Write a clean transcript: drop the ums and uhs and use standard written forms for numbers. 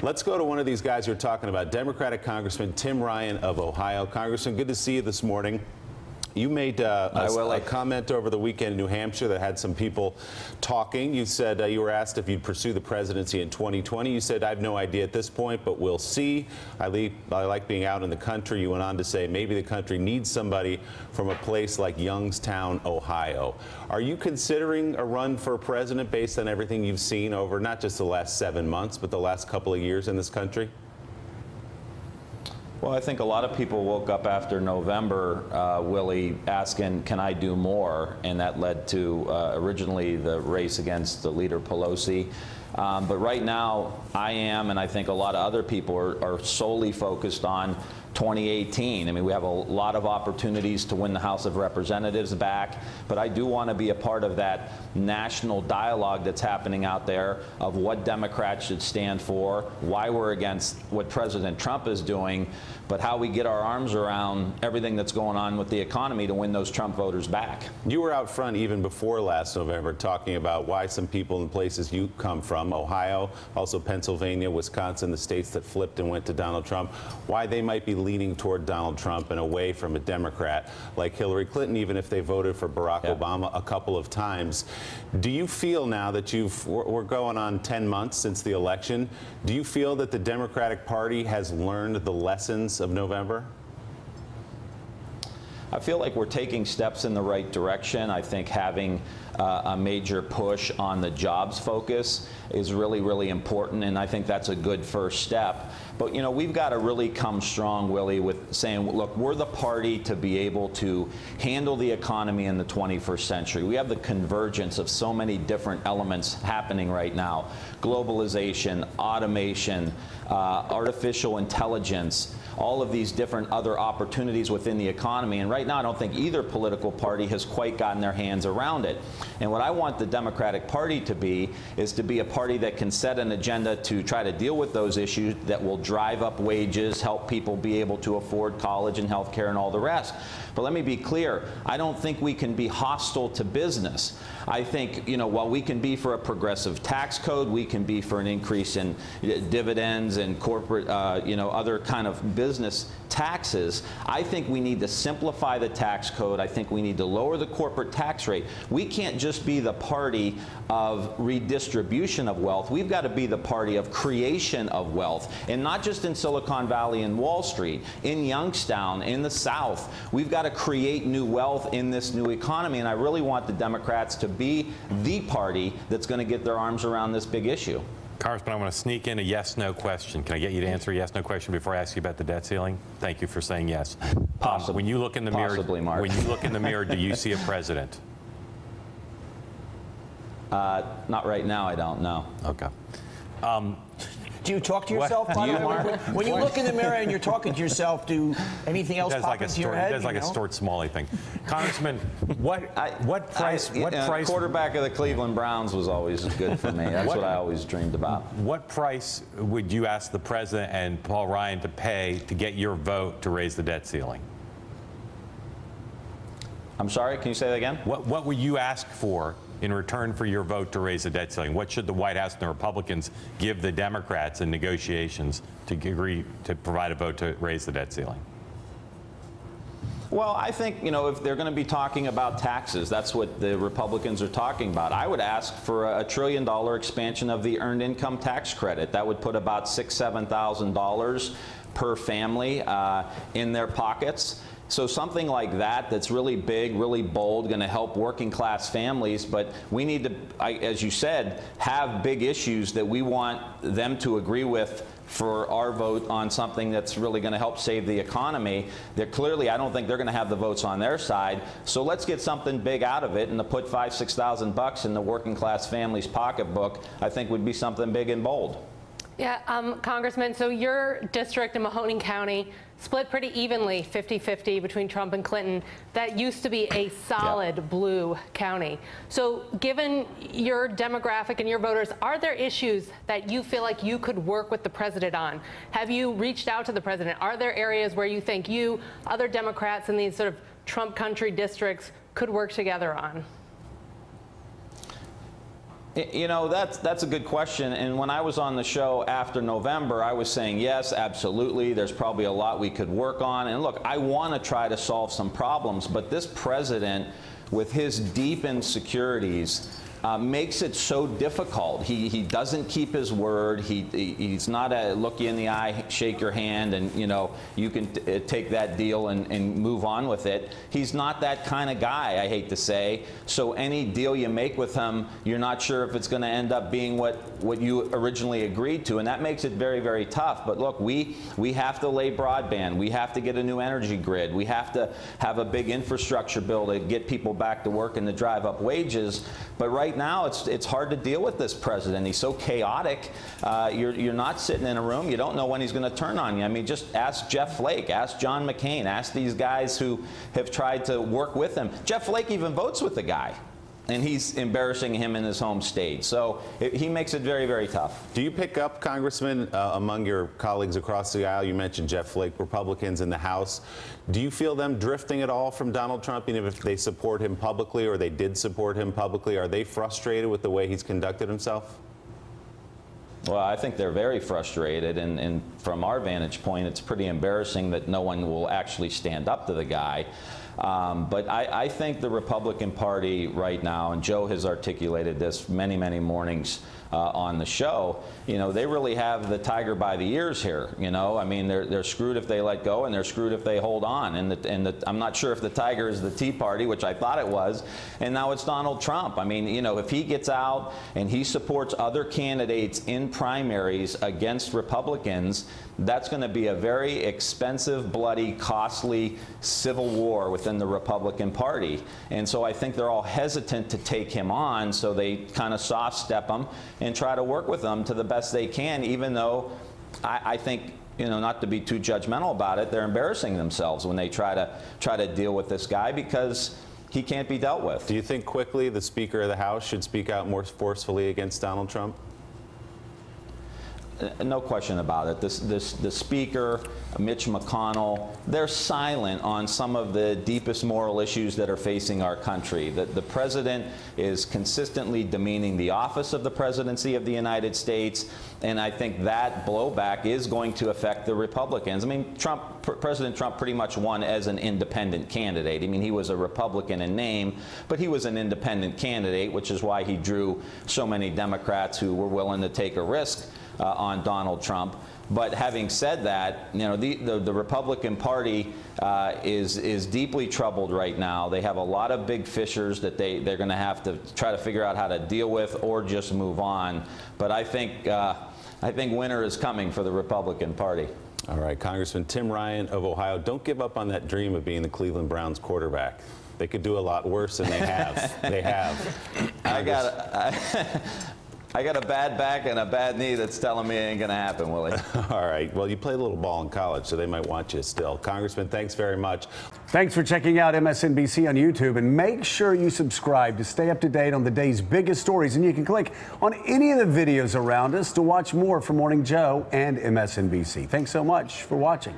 Let's go to one of these guys you're talking about, Democratic Congressman Tim Ryan of Ohio. Congressman, good to see you this morning. You made a comment over the weekend in New Hampshire that had some people talking. You said you were asked if you'd pursue the presidency in 2020. You said, I have no idea at this point, but we'll see. I like being out in the country. You went on to say maybe the country needs somebody from a place like Youngstown, Ohio. Are you considering a run for president based on everything you've seen over not just the last 7 months, but the last couple of years in this country? Well, I think a lot of people woke up after November, Willie, asking, can I do more? And that led to originally the race against the leader Pelosi. But right now, I am, and I think a lot of other people are solely focused on 2018. I mean, we have a lot of opportunities to win the House of Representatives back, but I do want to be a part of that national dialogue that's happening out there of what Democrats should stand for, why we're against what President Trump is doing, but how we get our arms around everything that's going on with the economy to win those Trump voters back. You were out front even before last November talking about why some people in places you come from, Ohio, also Pennsylvania, Wisconsin, the states that flipped and went to Donald Trump, why they might be leaning toward Donald Trump and away from a Democrat like Hillary Clinton, even if they voted for Barack Obama a couple of times. Do you feel now that we're going on 10 months since the election, do you feel that the Democratic Party has learned the lessons of November? I feel like we're taking steps in the right direction. I think having a major push on the jobs focus is really, really important, and I think that's a good first step. But, you know, we've got to really come strong, Willie, with saying, look, we're the party to be able to handle the economy in the 21st century. We have the convergence of so many different elements happening right now. Globalization, automation, artificial intelligence, all of these different other opportunities within the economy. And right now, I don't think either political party has quite gotten their hands around it. And what I want the Democratic Party to be is to be a party that can set an agenda to try to deal with those issues that will drive up wages, help people be able to afford college and health care and all the rest. But let me be clear, I don't think we can be hostile to business. I think, you know, while we can be for a progressive tax code, we can be for an increase in dividends and corporate, you know, other kind of business taxes. I think we need to simplify the tax code. I think we need to lower the corporate tax rate. We can't just be the party of redistribution of wealth. We've got to be the party of creation of wealth, and not just in Silicon Valley and Wall Street, in Youngstown, in the South. We've got to create new wealth in this new economy, and I really want the Democrats to be the party that's going to get their arms around this big issue. Congressman, I want to sneak in a yes/no question. Can I get you to answer a yes/no question before I ask you about the debt ceiling? Thank you for saying yes. Possibly. When you look in the mirror, Mark. when you look in the mirror, do you see a president? Not right now, I don't know. Okay. Do you talk to yourself? When you look in the mirror and you're talking to yourself, do anything else pop into your head? He does like a Stuart Smalley thing. Congressman, what price? Quarterback of the Cleveland Browns was always good for me. That's what I always dreamed about. What price would you ask the president and Paul Ryan to pay to get your vote to raise the debt ceiling? I'm sorry, can you say that again? What would you ask for in return for your vote to raise the debt ceiling? What should the White House and the Republicans give the Democrats in negotiations to agree to provide a vote to raise the debt ceiling? Well, I think, you know, if they're going to be talking about taxes, that's what the Republicans are talking about. I would ask for a $1 trillion expansion of the earned income tax credit. That would put about $6,000, $7,000 per family in their pockets. So something like that that's really big, really bold, going to help working class families. But we need to, as you said, have big issues that we want them to agree with for our vote on something that's really going to help save the economy. They're clearly, I don't think they're going to have the votes on their side. So let's get something big out of it, and to put $5,000, $6,000 in the working class family's pocketbook, I think would be something big and bold. Yeah, Congressman, so your district in Mahoning County split pretty evenly, 50-50 between Trump and Clinton. That used to be a solid blue county. So given your demographic and your voters, are there issues that you feel like you could work with the president on? Have you reached out to the president? Are there areas where you think you, other Democrats in these sort of Trump country districts could work together on? You know, that's a good question. And when I was on the show after November, I was saying, yes, absolutely. There's probably a lot we could work on. And look, I want to try to solve some problems. But this president, with his deep insecurities, makes it so difficult. He doesn't keep his word. He's not a look you in the eye, shake your hand, and you know you can take that deal and move on with it. He's not that kind of guy, I hate to say. So any deal you make with him, you're not sure if it's going to end up being what you originally agreed to, and that makes it very, very tough. But look, we have to lay broadband. We have to get a new energy grid. We have to have a big infrastructure bill to get people back to work and to drive up wages. But right now, it's hard to deal with this president. He's so chaotic. You're not sitting in a room. You don't know when he's going to turn on you. I mean, just ask Jeff Flake, ask John McCain, ask these guys who have tried to work with him. Jeff Flake even votes with the guy, and he's embarrassing him in his home state. So he makes it very, very tough. Do you pick up, Congressman, among your colleagues across the aisle? You mentioned Jeff Flake, Republicans in the House. Do you feel them drifting at all from Donald Trump, even if they support him publicly or they did support him publicly? Are they frustrated with the way he's conducted himself? Well, I think they're very frustrated, and from our vantage point, it's pretty embarrassing that no one will actually stand up to the guy. But I think the Republican Party right now, and Joe has articulated this many, many mornings on the show, you know, they really have the tiger by the ears here. You know, I mean, they're screwed if they let go, and they're screwed if they hold on. And I'm not sure if the tiger is the Tea Party, which I thought it was, and now it's Donald Trump. I mean, you know, if he gets out and he supports other candidates in primaries against Republicans, that's going to be a very expensive, bloody, costly civil war within the Republican Party. And so I think they're all hesitant to take him on, so they kind of soft step him and try to work with him to the best they can, even though I think, you know, not to be too judgmental about it, they're embarrassing themselves when they try to deal with this guy because he can't be dealt with. Do you think quickly the Speaker of the House should speak out more forcefully against Donald Trump? No question about it. The Speaker, Mitch McConnell, they're silent on some of the deepest moral issues that are facing our country. The President is consistently demeaning the office of the presidency of the United States, and I think that blowback is going to affect the Republicans. I mean, President Trump pretty much won as an independent candidate. I mean, he was a Republican in name, but he was an independent candidate, which is why he drew so many Democrats who were willing to take a risk on Donald Trump. But having said that, you know, the Republican Party is deeply troubled right now. They have a lot of big fissures that they're going to have to try to figure out how to deal with or just move on. But I think winter is coming for the Republican Party. All right, Congressman Tim Ryan of Ohio, don't give up on that dream of being the Cleveland Browns quarterback. They could do a lot worse than they have. They have. I got a bad back and a bad knee that's telling me it ain't going to happen, Willie. All right. Well, you played a little ball in college, so they might want you still. Congressman, thanks very much. Thanks for checking out MSNBC on YouTube, and make sure you subscribe to stay up to date on the day's biggest stories. And you can click on any of the videos around us to watch more from Morning Joe and MSNBC. Thanks so much for watching.